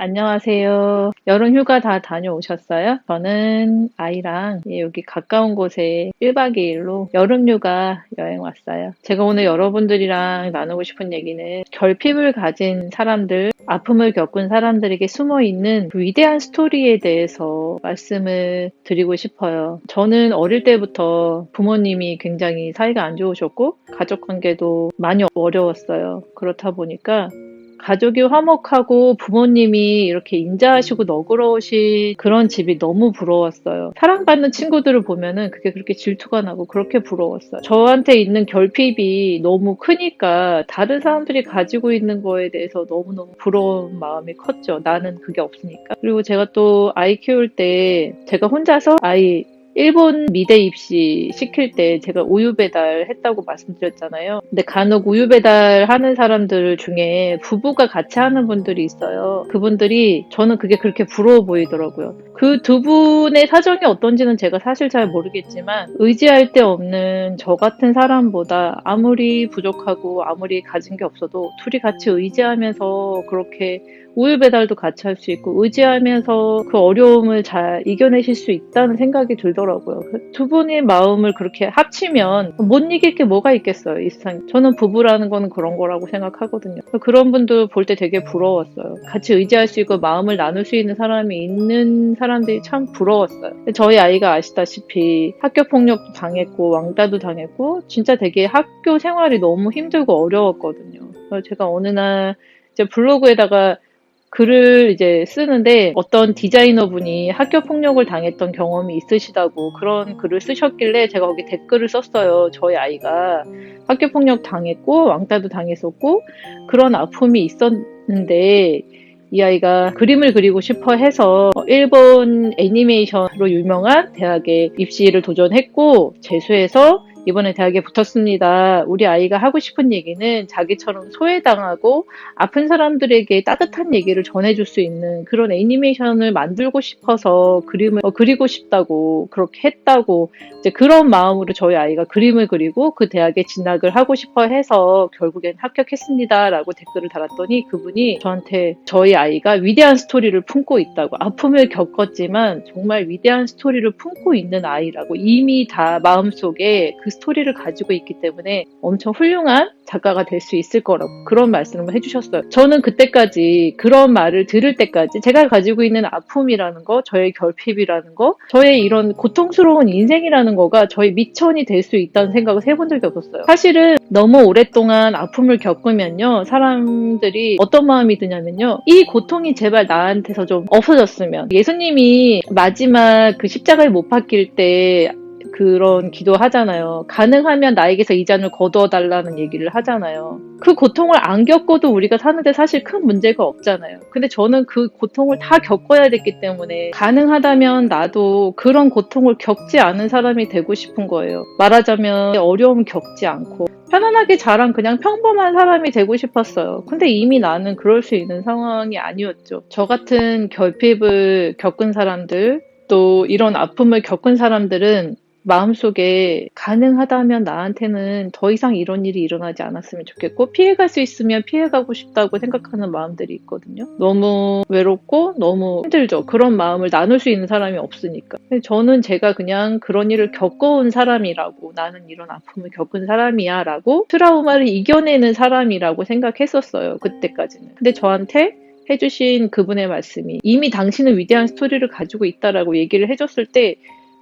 안녕하세요. 여름 휴가 다 다녀오셨어요? 저는 아이랑 여기 가까운 곳에 1박 2일로 여름 휴가 여행 왔어요. 제가 오늘 여러분들이랑 나누고 싶은 얘기는 결핍을 가진 사람들, 아픔을 겪은 사람들에게 숨어 있는 그 위대한 스토리에 대해서 말씀을 드리고 싶어요. 저는 어릴 때부터 부모님이 굉장히 사이가 안 좋으셨고 가족 관계도 많이 어려웠어요. 그렇다 보니까 가족이 화목하고 부모님이 이렇게 인자하시고 너그러우신 그런 집이 너무 부러웠어요. 사랑받는 친구들을 보면은 그게 그렇게 질투가 나고 그렇게 부러웠어요. 저한테 있는 결핍이 너무 크니까 다른 사람들이 가지고 있는 거에 대해서 너무너무 부러운 마음이 컸죠. 나는 그게 없으니까. 그리고 제가 또 아이 키울 때 제가 혼자서 아이 일본 미대 입시 시킬 때 제가 우유 배달 했다고 말씀드렸잖아요. 근데 간혹 우유 배달 하는 사람들 중에 부부가 같이 하는 분들이 있어요. 그분들이 저는 그게 그렇게 부러워 보이더라고요. 그 두 분의 사정이 어떤지는 제가 사실 잘 모르겠지만 의지할 데 없는 저 같은 사람보다 아무리 부족하고 아무리 가진 게 없어도 둘이 같이 의지하면서 그렇게 우유 배달도 같이 할 수 있고 의지하면서 그 어려움을 잘 이겨내실 수 있다는 생각이 들더라고요. 두 분의 마음을 그렇게 합치면 못 이길 게 뭐가 있겠어요, 이 세상에. 저는 부부라는 거는 그런 거라고 생각하거든요. 그런 분들 볼 때 되게 부러웠어요. 같이 의지할 수 있고 마음을 나눌 수 있는 사람이 있는 사람들이 참 부러웠어요. 저희 아이가 아시다시피 학교 폭력도 당했고 왕따도 당했고 진짜 되게 학교 생활이 너무 힘들고 어려웠거든요. 그래서 제가 어느 날 이제 블로그에다가 글을 이제 쓰는데 어떤 디자이너분이 학교 폭력을 당했던 경험이 있으시다고 그런 글을 쓰셨길래 제가 거기 댓글을 썼어요. 저희 아이가 학교 폭력 당했고 왕따도 당했었고 그런 아픔이 있었는데 이 아이가 그림을 그리고 싶어 해서 일본 애니메이션으로 유명한 대학에 입시를 도전했고 재수해서 이번에 대학에 붙었습니다. 우리 아이가 하고 싶은 얘기는 자기처럼 소외당하고 아픈 사람들에게 따뜻한 얘기를 전해줄 수 있는 그런 애니메이션을 만들고 싶어서 그림을 그리고 싶다고 그렇게 했다고 이제 그런 마음으로 저희 아이가 그림을 그리고 그 대학에 진학을 하고 싶어 해서 결국엔 합격했습니다라고 댓글을 달았더니 그분이 저한테 저희 아이가 위대한 스토리를 품고 있다고 아픔을 겪었지만 정말 위대한 스토리를 품고 있는 아이라고 이미 다 마음속에 그 스토리를 가지고 있기 때문에 엄청 훌륭한 작가가 될 수 있을 거라고 그런 말씀을 해주셨어요. 저는 그때까지 그런 말을 들을 때까지 제가 가지고 있는 아픔이라는 거, 저의 결핍이라는 거, 저의 이런 고통스러운 인생이라는 거가 저의 미천이 될 수 있다는 생각을 해본 적이 없었어요. 사실은 너무 오랫동안 아픔을 겪으면요, 사람들이 어떤 마음이 드냐면요, 이 고통이 제발 나한테서 좀 없어졌으면. 예수님이 마지막 그 십자가에 못 박힐 때 그런 기도 하잖아요. 가능하면 나에게서 이 잔을 거두어달라는 얘기를 하잖아요. 그 고통을 안 겪어도 우리가 사는데 사실 큰 문제가 없잖아요. 근데 저는 그 고통을 다 겪어야 됐기 때문에 가능하다면 나도 그런 고통을 겪지 않은 사람이 되고 싶은 거예요. 말하자면 어려움 겪지 않고 편안하게 자란 그냥 평범한 사람이 되고 싶었어요. 근데 이미 나는 그럴 수 있는 상황이 아니었죠. 저 같은 결핍을 겪은 사람들, 또 이런 아픔을 겪은 사람들은 마음속에 가능하다면 나한테는 더 이상 이런 일이 일어나지 않았으면 좋겠고 피해갈 수 있으면 피해가고 싶다고 생각하는 마음들이 있거든요. 너무 외롭고 너무 힘들죠. 그런 마음을 나눌 수 있는 사람이 없으니까. 근데 저는 제가 그냥 그런 일을 겪어온 사람이라고 나는 이런 아픔을 겪은 사람이야 라고 트라우마를 이겨내는 사람이라고 생각했었어요. 그때까지는. 근데 저한테 해주신 그분의 말씀이 이미 당신은 위대한 스토리를 가지고 있다라고 얘기를 해줬을 때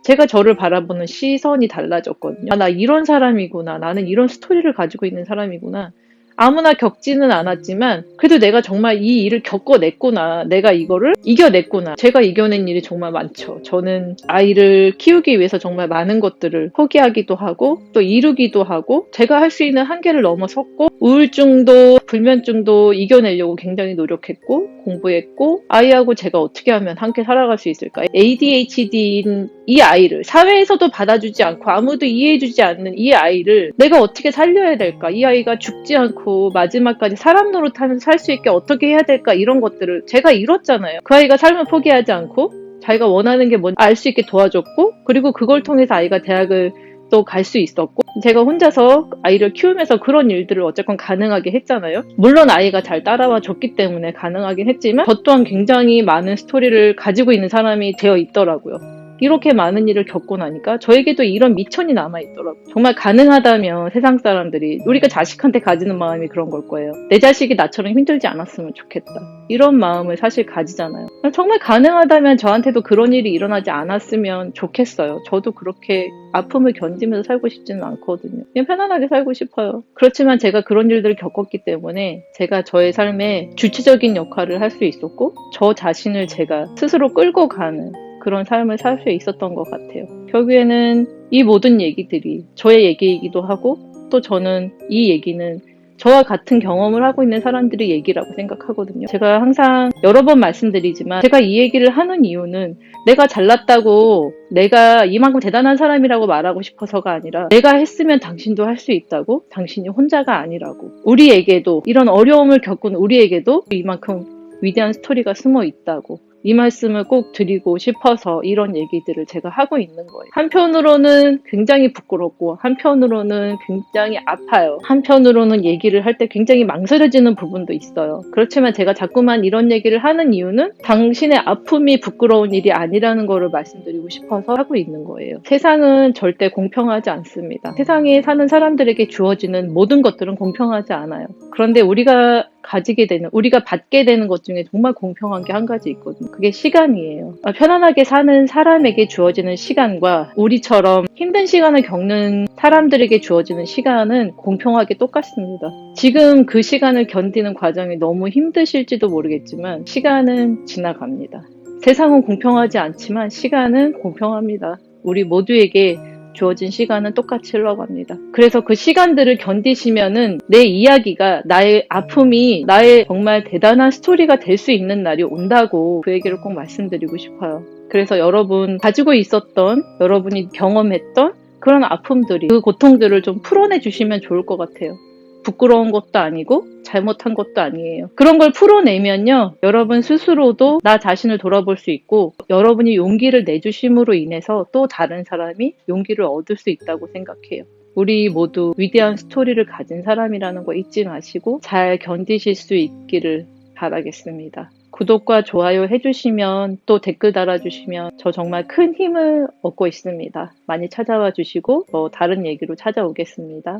제가 저를 바라보는 시선이 달라졌거든요. 아, 나 이런 사람이구나. 나는 이런 스토리를 가지고 있는 사람이구나. 아무나 겪지는 않았지만 그래도 내가 정말 이 일을 겪어냈구나. 내가 이거를 이겨냈구나. 제가 이겨낸 일이 정말 많죠. 저는 아이를 키우기 위해서 정말 많은 것들을 포기하기도 하고 또 이루기도 하고 제가 할 수 있는 한계를 넘어섰고 우울증도 불면증도 이겨내려고 굉장히 노력했고 공부했고 아이하고 제가 어떻게 하면 함께 살아갈 수 있을까? ADHD인 이 아이를 사회에서도 받아주지 않고 아무도 이해해주지 않는 이 아이를 내가 어떻게 살려야 될까? 이 아이가 죽지 않고 마지막까지 사람 노릇하면서 살 수 있게 어떻게 해야 될까? 이런 것들을 제가 이뤘잖아요. 그 아이가 삶을 포기하지 않고 자기가 원하는 게 뭔지 알 수 있게 도와줬고 그리고 그걸 통해서 아이가 대학을 또 갈 수 있었고, 제가 혼자서 아이를 키우면서 그런 일들을 어쨌건 가능하게 했잖아요. 물론 아이가 잘 따라와 줬기 때문에 가능하긴 했지만 저 또한 굉장히 많은 스토리를 가지고 있는 사람이 되어 있더라고요. 이렇게 많은 일을 겪고 나니까 저에게도 이런 미천이 남아있더라고요. 정말 가능하다면 세상 사람들이, 우리가 자식한테 가지는 마음이 그런 걸 거예요. 내 자식이 나처럼 힘들지 않았으면 좋겠다. 이런 마음을 사실 가지잖아요. 정말 가능하다면 저한테도 그런 일이 일어나지 않았으면 좋겠어요. 저도 그렇게 아픔을 견디면서 살고 싶지는 않거든요. 그냥 편안하게 살고 싶어요. 그렇지만 제가 그런 일들을 겪었기 때문에 제가 저의 삶에 주체적인 역할을 할 수 있었고, 저 자신을 제가 스스로 끌고 가는 그런 삶을 살 수 있었던 것 같아요. 결국에는 이 모든 얘기들이 저의 얘기이기도 하고, 또 저는 이 얘기는 저와 같은 경험을 하고 있는 사람들의 얘기라고 생각하거든요. 제가 항상 여러 번 말씀드리지만, 제가 이 얘기를 하는 이유는 내가 잘났다고, 내가 이만큼 대단한 사람이라고 말하고 싶어서가 아니라, 내가 했으면 당신도 할 수 있다고, 당신이 혼자가 아니라고, 우리에게도, 이런 어려움을 겪은 우리에게도 이만큼 위대한 스토리가 숨어 있다고, 이 말씀을 꼭 드리고 싶어서 이런 얘기들을 제가 하고 있는 거예요. 한편으로는 굉장히 부끄럽고, 한편으로는 굉장히 아파요. 한편으로는 얘기를 할 때 굉장히 망설여지는 부분도 있어요. 그렇지만 제가 자꾸만 이런 얘기를 하는 이유는 당신의 아픔이 부끄러운 일이 아니라는 거를 말씀드리고 싶어서 하고 있는 거예요. 세상은 절대 공평하지 않습니다. 세상에 사는 사람들에게 주어지는 모든 것들은 공평하지 않아요. 그런데 우리가 가지게 되는, 우리가 받게 되는 것 중에 정말 공평한 게 한 가지 있거든요. 그게 시간이에요. 편안하게 사는 사람에게 주어지는 시간과 우리처럼 힘든 시간을 겪는 사람들에게 주어지는 시간은 공평하게 똑같습니다. 지금 그 시간을 견디는 과정이 너무 힘드실지도 모르겠지만 시간은 지나갑니다. 세상은 공평하지 않지만 시간은 공평합니다. 우리 모두에게 주어진 시간은 똑같이 흘러갑니다. 그래서 그 시간들을 견디시면은 내 이야기가, 나의 아픔이 나의 정말 대단한 스토리가 될 수 있는 날이 온다고 그 얘기를 꼭 말씀드리고 싶어요. 그래서 여러분 가지고 있었던, 여러분이 경험했던 그런 아픔들이, 그 고통들을 좀 풀어내 주시면 좋을 것 같아요. 부끄러운 것도 아니고 잘못한 것도 아니에요. 그런 걸 풀어내면요, 여러분 스스로도 나 자신을 돌아볼 수 있고, 여러분이 용기를 내주심으로 인해서 또 다른 사람이 용기를 얻을 수 있다고 생각해요. 우리 모두 위대한 스토리를 가진 사람이라는 거 잊지 마시고 잘 견디실 수 있기를 바라겠습니다. 구독과 좋아요 해주시면, 또 댓글 달아주시면 저 정말 큰 힘을 얻고 있습니다. 많이 찾아와 주시고 다른 얘기로 찾아오겠습니다.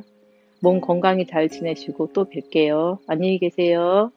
몸 건강히 잘 지내시고 또 뵐게요. 안녕히 계세요.